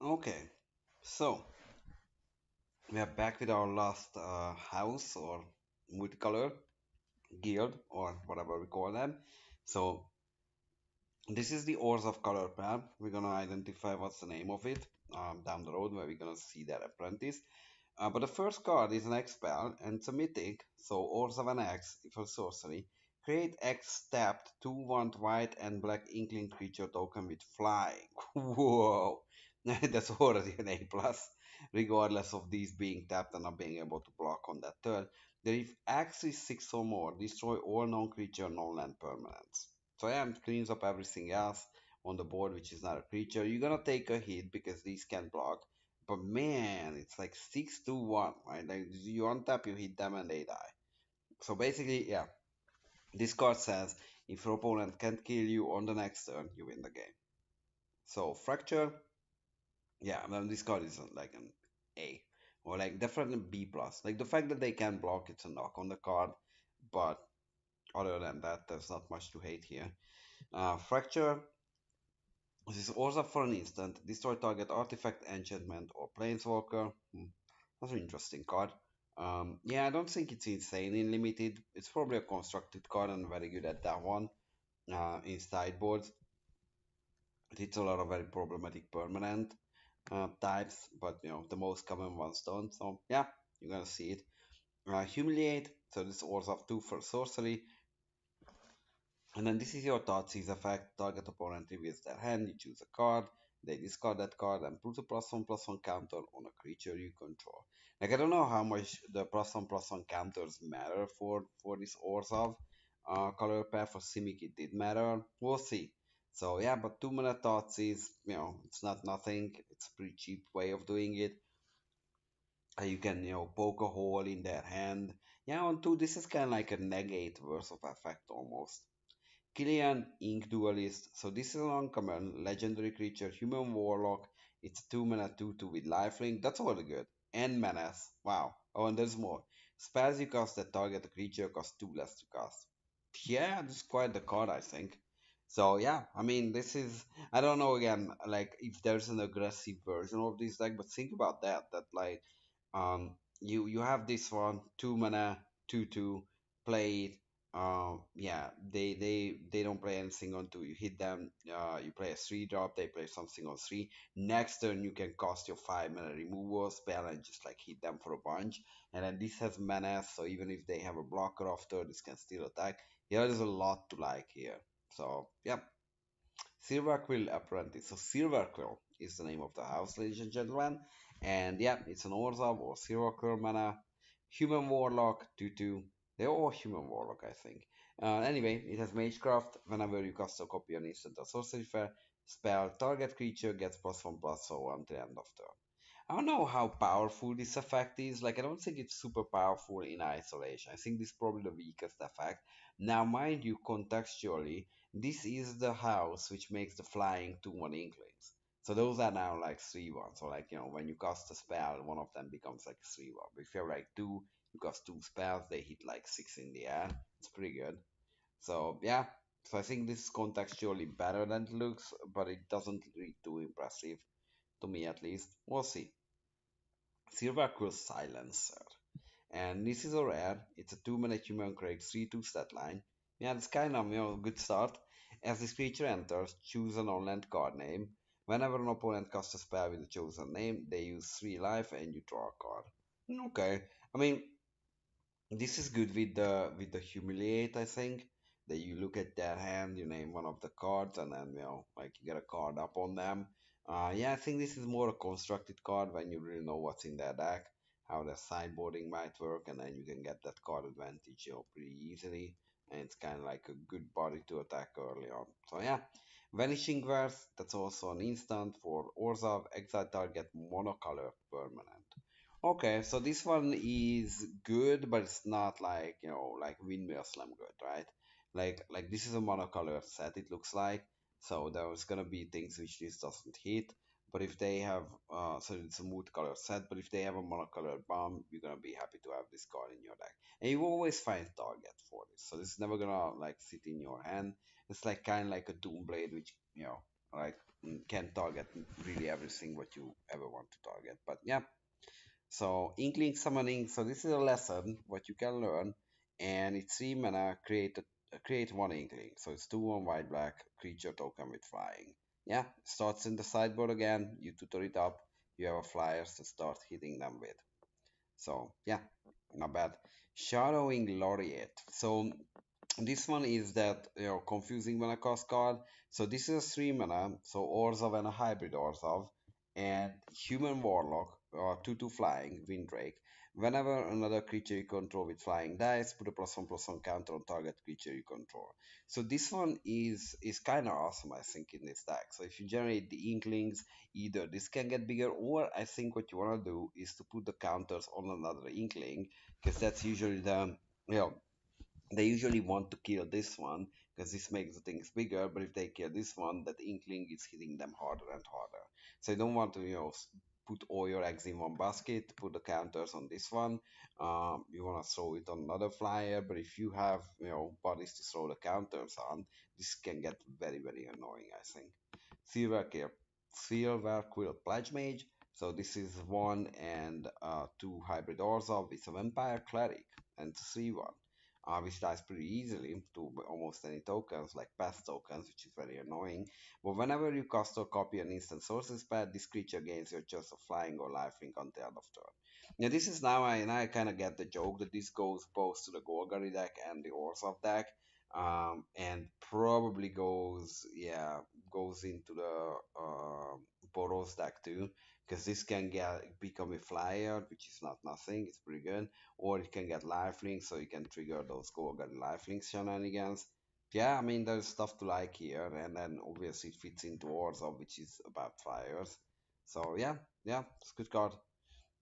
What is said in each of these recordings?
Okay, so we are back with our last house or multicolor guild or whatever we call them. So this is the Ores of Color pair. We're gonna identify what's the name of it down the road where we're gonna see that apprentice. But the first card is an X spell and it's a mythic. So Ores of an X for sorcery. Create X tapped 2/1 white and black inkling creature token with flying. Whoa! That's already an A plus, regardless of these being tapped and not being able to block on that turn. Then if X is 6 or more, destroy all non-creature, non-land permanents. So yeah, it cleans up everything else on the board which is not a creature. You're gonna take a hit because these can block. But man, it's like 6-2-1, right? Like you untap, you hit them and they die. So basically, yeah, this card says if your opponent can't kill you on the next turn, you win the game. So fracture, yeah, well, this card is like an A or like definitely B plus. Like the fact that they can block, it's a knock on the card, but other than that, there's not much to hate here. Fracture. This is also for an instant. Destroy target artifact, enchantment, or planeswalker. That's an interesting card. Yeah, I don't think it's insanely limited. It's probably a constructed card and very good at that one. In sideboards, it hits a lot of very problematic permanent types, but the most common ones don't. So yeah, you're gonna see it. Humiliate. So this also have two for sorcery. And then this is your Thoughtseize effect. Target opponent reveals their hand. You choose a card. They discard that card and put a +1/+1 counter on a creature you control. Like I don't know how much the +1/+1 counters matter for this Orzhov color pair. For Simic it did matter. We'll see. So yeah, but 2 mana Thoughtseize, it's not nothing. It's a pretty cheap way of doing it. You can poke a hole in their hand. Yeah, on two, this is kind of like a negate verse of effect almost. Killian, Ink Duelist. So this is an uncommon legendary creature, human warlock. It's a 2 mana 2/2 with lifelink. That's already good. And menace. Wow. Oh, and there's more. Spells you cast that target a creature cost 2 less to cast. Yeah, this is quite the card, I think. So yeah, I mean, this is I don't know again, like if there's an aggressive version of this deck, but think about that. That like, you have this one 2 mana 2/2 play it. Yeah, they don't play anything on two. You hit them. You play a 3 drop. They play something on three. Next turn you can cast your 5 mana removal spell and just like hit them for a bunch. And then this has menace, so even if they have a blocker after, this can still attack. Yeah, there's a lot to like here. So, yep. Silverquill Apprentice. So, Silverquill is the name of the house, ladies and gentlemen. And, yeah, it's an Orzhov or Silverquill mana. Human Warlock, 2/2. They're all Human Warlock, I think. Anyway, it has Magecraft. Whenever you cast a copy on instant or sorcery spell, target creature gets +1/+0 until end of turn. I don't know how powerful this effect is. Like, I don't think it's super powerful in isolation. I think this is probably the weakest effect. Now, mind you, contextually, this is the house which makes the flying 2/1 inklings. So those are now like 3/1. So, like, when you cast a spell, one of them becomes like 3/1. But if you have like two, you cast two spells, they hit like six in the air. It's pretty good. So, yeah. So I think this is contextually better than it looks, but it doesn't read too impressive to me at least. We'll see. Silverquill Silencer. And this is a rare. It's a 2 mana human create 3/2 stat line. Yeah, it's kind of a good start. As this creature enters, choose an on-land card name. Whenever an opponent casts a spell with a chosen name, they use 3 life and you draw a card. Okay. I mean, this is good with the humiliate, I think. That you look at their hand, you name one of the cards, and then like you get a card up on them. Yeah, I think this is more a constructed card when you really know what's in their deck, how their sideboarding might work, and then you can get that card advantage, pretty easily. And it's kind of like a good body to attack early on. So yeah, Vanishing Verse. That's also an instant for Orzhov. Exile target monocolor permanent. Okay, so this one is good, but it's not like, like Windmill Slam good, right? Like this is a monocolor set, it looks like. So there's gonna be things which this doesn't hit. But if they have, so it's a multicolor set, but if they have a monocolor bomb, you're gonna be happy to have this card in your deck. And you always find target for this. So this is never gonna like sit in your hand. It's like kind of like a Doomblade, which, like can target really everything what you ever want to target. But yeah, so Inkling Summoning. So this is a lesson what you can learn, and it's 3 mana. Create one Inkling. So it's 2/1 white black creature token with flying. Yeah, starts in the sideboard again. You tutor it up. You have a flyers to start hitting them with. So yeah, not bad. Shadowing Laureate. So this one is that confusing mana cost card. So this is a 3 mana, so Orzhov and a hybrid Orzhov, and human warlock or 2/2 flying Windrake. Whenever another creature you control with flying dies, put a +1/+1 counter on target creature you control. So this one is kind of awesome, I think, in this deck. So if you generate the Inklings, either this can get bigger, or I think what you want to do is to put the counters on another Inkling, because that's usually the you know they usually want to kill this one because this makes the things bigger. But if they kill this one, that Inkling is hitting them harder and harder. So you don't want to, put all your eggs in one basket, put the counters on this one. You want to throw it on another flyer, but if you have, bodies to throw the counters on, this can get very, very annoying, I think. Silverquill, Silverquill Pledge Mage. So this is 1 and 2 hybrid Orzhov with a Vampire Cleric and 3/1, which dies pretty easily to almost any tokens, like path tokens, which is very annoying. But whenever you cast or copy an instant sources pad, this creature gains your choice of flying or lifelink until end of turn. Now this is now I kind of get the joke that this goes both to the Golgari deck and the Orzhov deck, and probably goes into the Boros deck too, because this can get become a flyer, which is not nothing. It's pretty good, or it can get lifelink, so you can trigger those Golgari lifelink shenanigans. Yeah, I mean there's stuff to like here, and then obviously it fits into Warzone, which is about flyers. So yeah, it's a good card.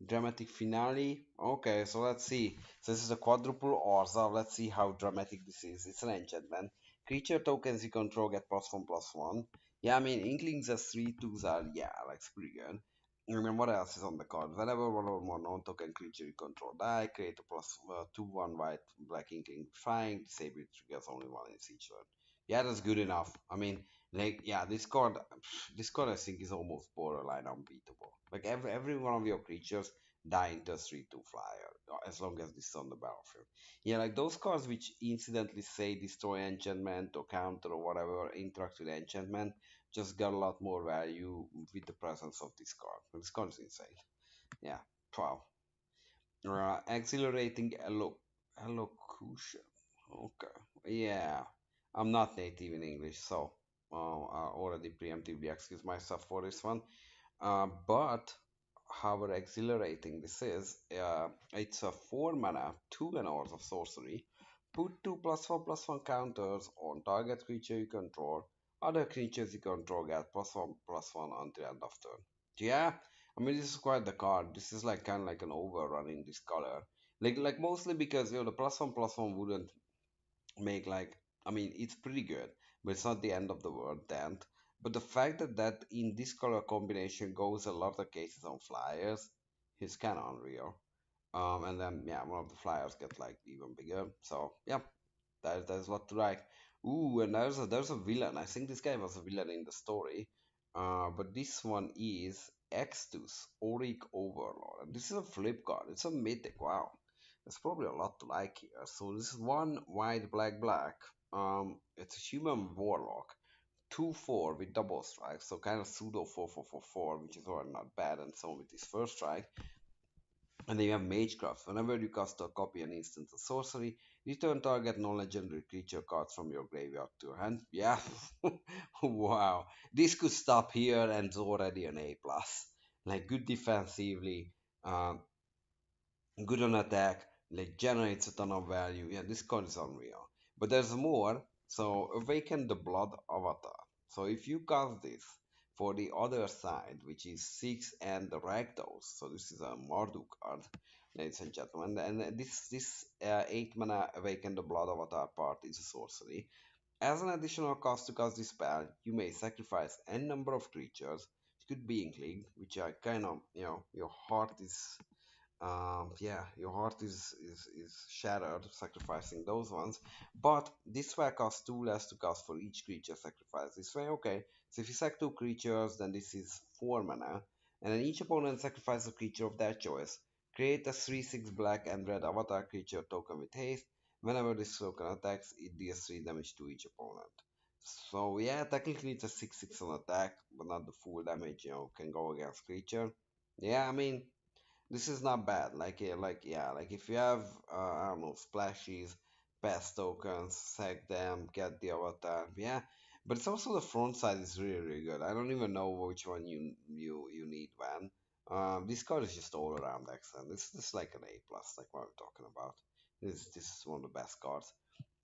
Dramatic finale. Okay, so let's see. So this is a quadruple Orza. Let's see how dramatic this is. It's an enchantment. Creature tokens you control get +1/+1. Yeah, I mean Inklings as 3/2s are like it's pretty good. And then what else is on the card? Whenever one or more non-token creature you control die, create a +2/1 white black Inkling flying. Disable it triggers only one in each turn. Yeah, that's good enough. I mean, this card I think is almost borderline unbeatable. Like every one of your creatures die into a 3/2 flyer as long as this is on the battlefield. Yeah, like those cards which incidentally say destroy enchantment or counter or whatever interact with enchantment just got a lot more value with the presence of this card. This card is insane. Yeah, wow. Exhilarating elocution. Okay. Yeah. I'm not native in English, so I already preemptively excuse myself for this one. But however exhilarating this is, it's a 4 mana, 2 hours of sorcery. Put 2+1/+1 counters on target creature you control. Other creatures you control get +1/+1 until end of turn. Yeah, I mean this is quite the card. This is like kind of like an overrun in this color. Like mostly because the +1/+1 wouldn't make like, I mean it's pretty good, but it's not the end of the world then. But the fact that in this color combination goes a lot of cases on flyers is kind of unreal. And then yeah, one of the flyers get like even bigger. So yeah, there's a lot to like. Ooh, and there's a villain. I think this guy was a villain in the story. But this one is Extus, Auric Overlord. And this is a flip card. It's a mythic. Wow. There's probably a lot to like here. So this is 1 white black. It's a human warlock. 2/4 with double strike, so kind of pseudo 4/4/4/4, which is already not bad, and so with his first strike. And then you have Magecraft. Whenever you cast or copy an instant or sorcery, return target non-legendary creature cards from your graveyard to your hand. Yeah, wow. This could stop here and it's already an A plus. Like good defensively, um, good on attack, like generates a ton of value. Yeah, this card is unreal. But there's more. So awaken the blood avatar. So if you cast this for the other side, which is 6 and the Rakdos, so this is a Marduk card, ladies and gentlemen, and this 8 mana awaken the blood avatar part is a sorcery. As an additional cost to cast this spell, you may sacrifice n number of creatures. It could be Inkling, which I kind of, your heart is yeah, your heart is shattered sacrificing those ones. But this way costs 2 less to cast for each creature sacrifice. This way, okay, So if you sack two creatures, then this is 4 mana, and then each opponent sacrifices a creature of their choice. Create a 3/6 black and red avatar creature token with haste. Whenever this token attacks, it deals 3 damage to each opponent. So yeah, technically it's a 6/6 on attack, but not the full damage, can go against creature. Yeah, I mean, this is not bad. Like if you have I don't know, splashes, pass tokens, sack them, get the avatar. Yeah, but it's also the front side is really really good. I don't even know which one you need when. This card is just all around excellent. This is like an A plus, like what we're talking about. This is one of the best cards.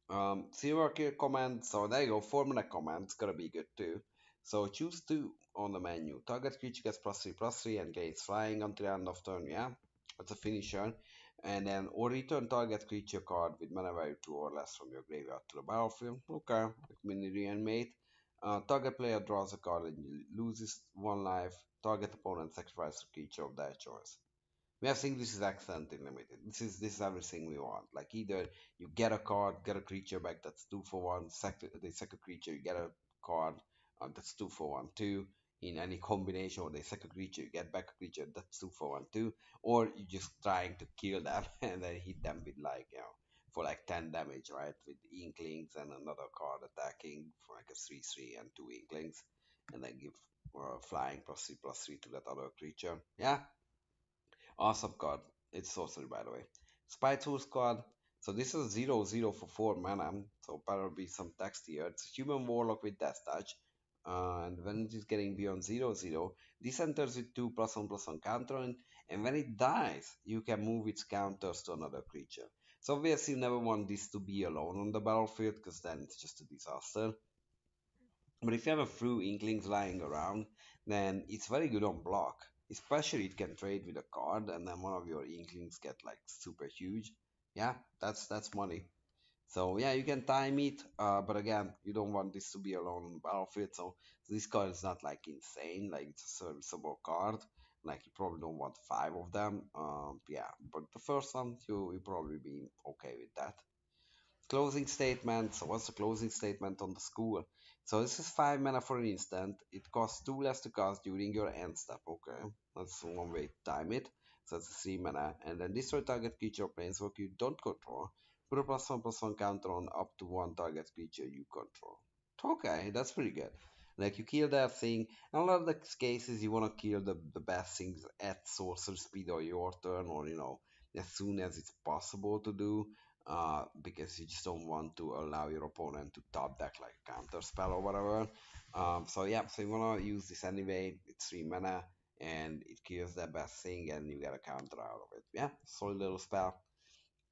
Silverquill command. So there you go. 4 mana command. It's gonna be good too. So choose two on the menu. Target creature gets +3/+3 and gains flying until the end of turn. Yeah, that's a finisher. And then or return target creature card with mana value 2 or less from your graveyard to the battlefield. Okay, like mini reanimate. Target player draws a card and loses 1 life. Target opponent sacrifices a creature of their choice. I think this is excellent in limited. This is everything we want. Like either you get a card, get a creature back that's 2 for 1. The second creature you get a card that's 2 for 1 too. In any combination of the second creature, you get back a creature that's 2 for 1 too. Or you just trying to kill them and then hit them with like for like 10 damage, right? With inklings and another card attacking for like a 3/3 and 2 inklings, and then give flying +3/+3 to that other creature. Yeah, awesome card. It's sorcery, by the way. Spiteful squad. So this is 0/0 for 4 mana. So better be some text here. It's a human warlock with death touch. And when it is getting beyond 0/0, this enters with 2 +1/+1 counter. And when it dies, you can move its counters to another creature. So obviously you never want this to be alone on the battlefield, because then it's just a disaster. But if you have a few inklings lying around, then it's very good on block. Especially it can trade with a card, and then one of your inklings get like super huge. Yeah, that's money. So yeah, you can time it, but again, you don't want this to be alone on the battlefield. So this card is not like insane, like it's a serviceable card. Like you probably don't want 5 of them. Yeah, but the first one you probably be okay with that. Closing statement. So what's the closing statement on the school? So this is 5 mana for an instant. It costs 2 less to cast during your end step. Okay, that's one way to time it. So that's 3 mana. And then destroy target creature or planeswalker you don't control. Put a +1/+1 counter on up to one target creature you control. Okay, that's pretty good. Like you kill that thing. In a lot of the cases, you want to kill the best things at sorcerer speed or your turn, or as soon as it's possible to do, because you just don't want to allow your opponent to top deck like a counter spell or whatever. So yeah, so you want to use this anyway. It's 3 mana and it kills that best thing, and you get a counter out of it. Yeah, solid little spell.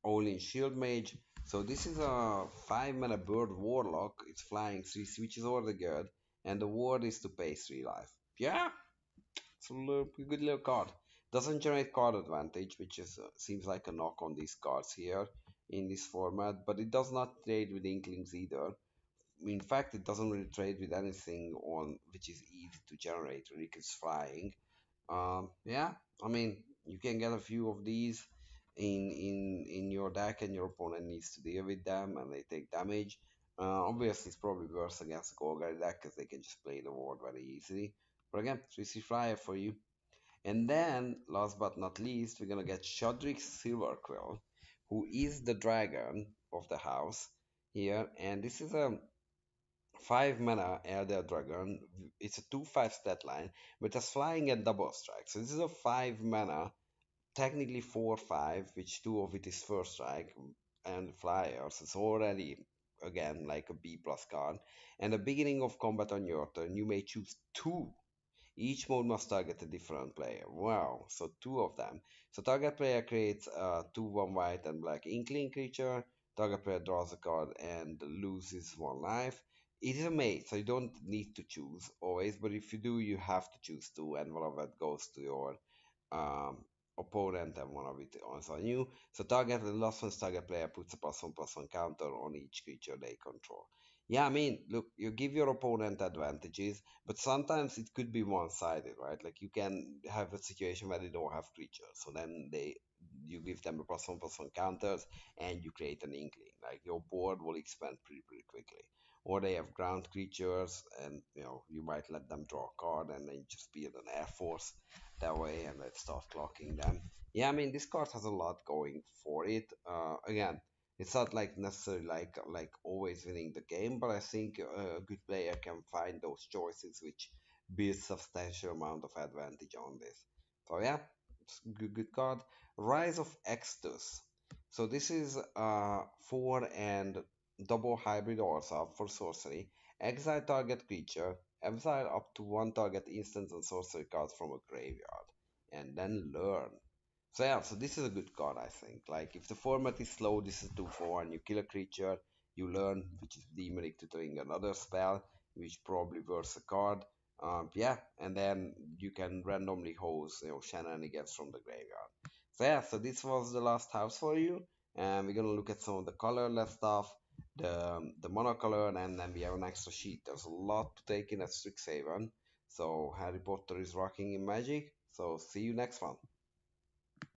All in shield mage. So this is a 5 mana bird warlock. It's flying 3 switches over the good, and the ward is to pay 3 life. Yeah, it's a good little card. Doesn't generate card advantage, which is seems like a knock on these cards here in this format, but it does not trade with inklings either. In fact, it doesn't really trade with anything on which is easy to generate, really, 'cause it's flying. Yeah, I mean, you can get a few of these in your deck, and your opponent needs to deal with them, and they take damage. Obviously, it's probably worse against the Golgari deck because they can just play the ward very easily. But again, 3C Flyer for you. And then, last but not least, we're gonna get Shudrick Silverquill, who is the dragon of the house here, and this is a 5 mana Elder Dragon. It's a 2/5 stat line, but it's flying and double strike. So this is a 5 mana, technically 4/5, which two of it is first strike and flyers. It's already again like a B plus card. And the beginning of combat on your turn, you may choose two. Each mode must target a different player. Wow, so two of them. So target player creates a 2/1 white and black inkling creature. Target player draws a card and loses 1 life. It is a mate, so you don't need to choose always, but if you do, you have to choose two, and one of that goes to your um, opponent, and one of it is on you. So the last one's target player puts a +1/+1 counter on each creature they control. Yeah, I mean, look, you give your opponent advantages, but sometimes it could be one-sided, right? Like you can have a situation where they don't have creatures, so then you give them a +1/+1 counters, and you create an inkling. Like your board will expand pretty quickly. or they have ground creatures, and you might let them draw a card and then just build an air force that way, and then start clocking them. Yeah, I mean this card has a lot going for it. Again, it's not like necessarily like always winning the game, but I think a good player can find those choices which build substantial amount of advantage on this. So yeah, it's a good card. Rise of Extus. So this is 4 and double hybrid also for sorcery. Exile target creature, exile up to one target instant and sorcery cards from a graveyard, and then learn. So yeah, so this is a good card, I think. Like if the format is slow, this is 2 for 1. You kill a creature, you learn, which is demonic tutoring another spell, which probably worth a card. Yeah, and then you can randomly host shenanigans from the graveyard. So yeah, so this was the last house for you, and we're gonna look at some of the colorless stuff, the monocolor, and then we have an extra sheet. There's a lot to take in at Strixhaven. So Harry Potter is rocking in Magic. So see you next one.